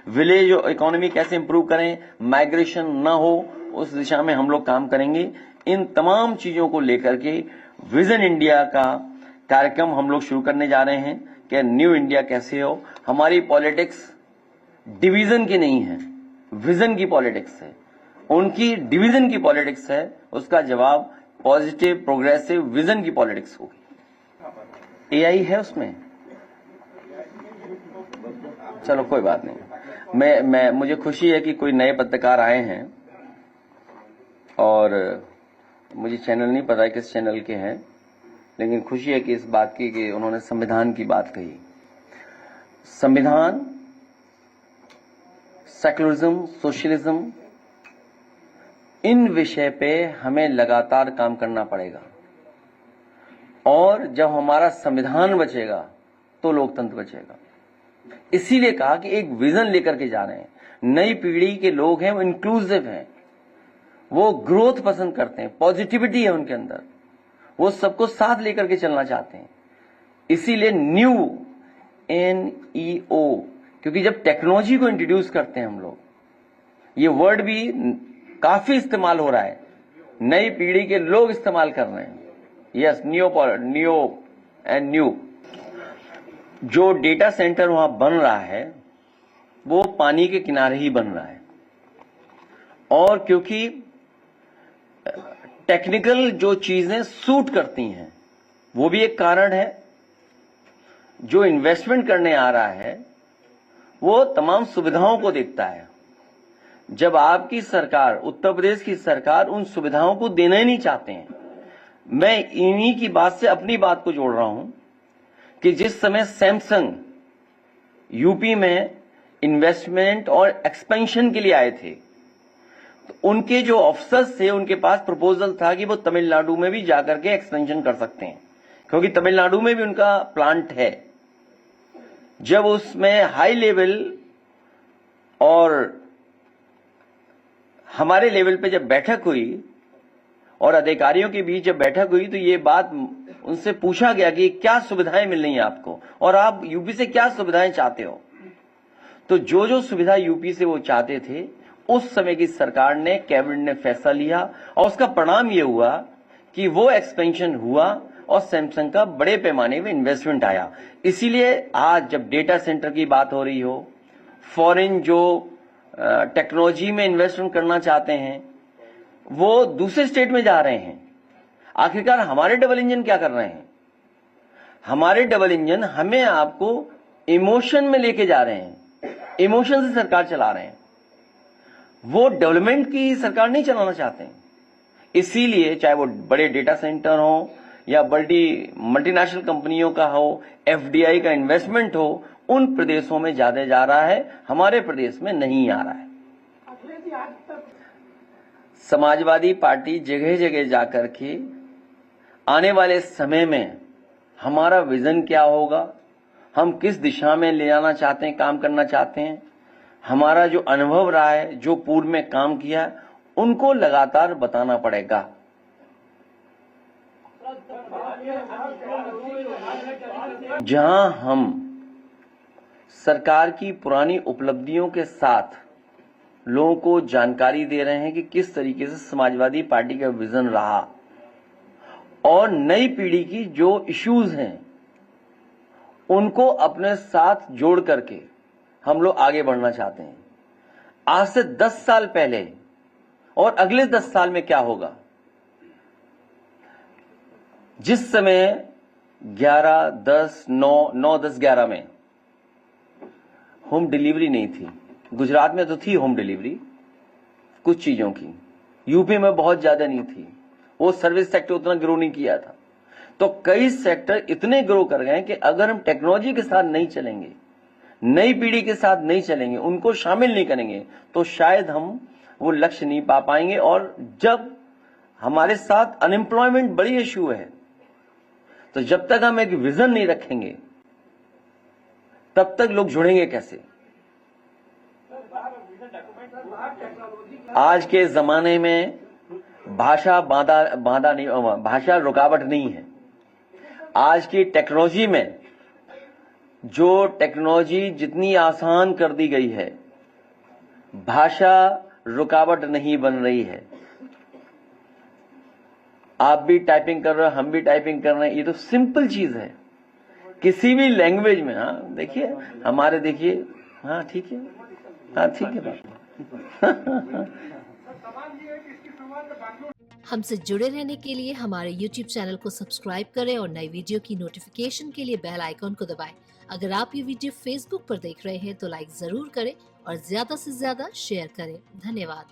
Village economy कैसे improve करें, migration ना हो, उस दिशा में हम लोग काम करेंगे। इन तमाम चीजों को लेकर के विजन इंडिया का कार्यक्रम हम लोग शुरू करने जा रहे हैं कि न्यू इंडिया कैसे हो। हमारी पॉलिटिक्स डिवीजन की नहीं है, विजन की पॉलिटिक्स है। उनकी डिवीजन की पॉलिटिक्स है, उसका जवाब पॉजिटिव प्रोग्रेसिव विजन की पॉलिटिक्स होगी। एआई है उसमें, चलो कोई बात नहीं। मुझे खुशी है कि कोई नए पत्रकार आए हैं और मुझे चैनल नहीं पता है किस चैनल के हैं, लेकिन खुशी है कि इस बात की कि उन्होंने संविधान की बात कही। संविधान, सेकुलरिज्म, सोशलिज्म, इन विषय पे हमें लगातार काम करना पड़ेगा और जब हमारा संविधान बचेगा तो लोकतंत्र बचेगा। इसीलिए कहा कि एक विजन लेकर के जा रहे हैं। नई पीढ़ी के लोग हैं, वो इंक्लूसिव हैं, वो ग्रोथ पसंद करते हैं, पॉजिटिविटी है उनके अंदर, वो सबको साथ लेकर के चलना चाहते हैं। इसीलिए न्यू NEO, क्योंकि जब टेक्नोलॉजी को इंट्रोड्यूस करते हैं हम लोग, ये वर्ड भी काफी इस्तेमाल हो रहा है, नई पीढ़ी के लोग इस्तेमाल कर रहे हैं। Yes, new and new. जो डेटा सेंटर वहां बन रहा है वो पानी के किनारे ही बन रहा है, और क्योंकि टेक्निकल जो चीजें सूट करती हैं वो भी एक कारण है। जो इन्वेस्टमेंट करने आ रहा है वो तमाम सुविधाओं को देखता है। जब आपकी सरकार, उत्तर प्रदेश की सरकार, उन सुविधाओं को देना ही नहीं चाहते हैं, मैं इन्हीं की बात से अपनी बात को जोड़ रहा हूं कि जिस समय सैमसंग यूपी में इन्वेस्टमेंट और एक्सपेंशन के लिए आए थे, तो उनके जो ऑफिसर्स थे उनके पास प्रपोजल था कि वो तमिलनाडु में भी जाकर के एक्सपेंशन कर सकते हैं, क्योंकि तमिलनाडु में भी उनका प्लांट है। जब उसमें हाई लेवल और हमारे लेवल पे जब बैठक हुई और अधिकारियों के बीच जब बैठक हुई, तो ये बात उनसे पूछा गया कि क्या सुविधाएं मिल रही हैं आपको और आप यूपी से क्या सुविधाएं चाहते हो। तो जो जो सुविधा यूपी से वो चाहते थे, उस समय की सरकार ने, कैबिनेट ने फैसला लिया और उसका परिणाम ये हुआ कि वो एक्सपेंशन हुआ और सैमसंग का बड़े पैमाने में इन्वेस्टमेंट आया। इसीलिए आज जब डेटा सेंटर की बात हो रही हो, फॉरेन जो टेक्नोलॉजी में इन्वेस्टमेंट करना चाहते हैं वो दूसरे स्टेट में जा रहे हैं। आखिरकार हमारे डबल इंजन क्या कर रहे हैं? हमारे डबल इंजन हमें आपको इमोशन में लेके जा रहे हैं, इमोशन से सरकार चला रहे हैं। वो डेवलपमेंट की सरकार नहीं चलाना चाहते हैं। इसीलिए चाहे वो बड़े डेटा सेंटर हो या बड़ी मल्टीनेशनल कंपनियों का हो, FDI का इन्वेस्टमेंट हो, उन प्रदेशों में ज्यादा जा रहा है, हमारे प्रदेश में नहीं आ रहा है। समाजवादी पार्टी जगह जगह जाकर के आने वाले समय में हमारा विजन क्या होगा, हम किस दिशा में ले जाना चाहते हैं, काम करना चाहते हैं, हमारा जो अनुभव रहा है, जो पूर्व में काम किया है, उनको लगातार बताना पड़ेगा। जहां हम सरकार की पुरानी उपलब्धियों के साथ लोगों को जानकारी दे रहे हैं कि किस तरीके से समाजवादी पार्टी का विजन रहा और नई पीढ़ी की जो इश्यूज हैं उनको अपने साथ जोड़ करके हम लोग आगे बढ़ना चाहते हैं। आज से 10 साल पहले और अगले 10 साल में क्या होगा? जिस समय 11, 10, 9, 10, 11 में होम डिलीवरी नहीं थी, गुजरात में तो थी होम डिलीवरी कुछ चीजों की, यूपी में बहुत ज्यादा नहीं थी, वो सर्विस सेक्टर उतना ग्रो नहीं किया था। तो कई सेक्टर इतने ग्रो कर गए कि अगर हम टेक्नोलॉजी के साथ नहीं चलेंगे, नई पीढ़ी के साथ नहीं चलेंगे, उनको शामिल नहीं करेंगे, तो शायद हम वो लक्ष्य नहीं पा पाएंगे। और जब हमारे साथ अनएम्प्लॉयमेंट बड़ी इश्यू है, तो जब तक हम एक विजन नहीं रखेंगे तब तक लोग जुड़ेंगे कैसे? आज के जमाने में भाषा बाधा नहीं, भाषा रुकावट नहीं है। आज की टेक्नोलॉजी में जो टेक्नोलॉजी जितनी आसान कर दी गई है, भाषा रुकावट नहीं बन रही है। आप भी टाइपिंग कर रहे हो, हम भी टाइपिंग कर रहे हैं, ये तो सिंपल चीज है किसी भी लैंग्वेज में। हाँ देखिए, हमारे देखिए, हाँ ठीक है, हाँ ठीक है बात। हमसे जुड़े रहने के लिए हमारे YouTube चैनल को सब्सक्राइब करें और नई वीडियो की नोटिफिकेशन के लिए बेल आइकॉन को दबाएं। अगर आप ये वीडियो Facebook पर देख रहे हैं तो लाइक जरूर करें और ज्यादा से ज्यादा शेयर करें। धन्यवाद।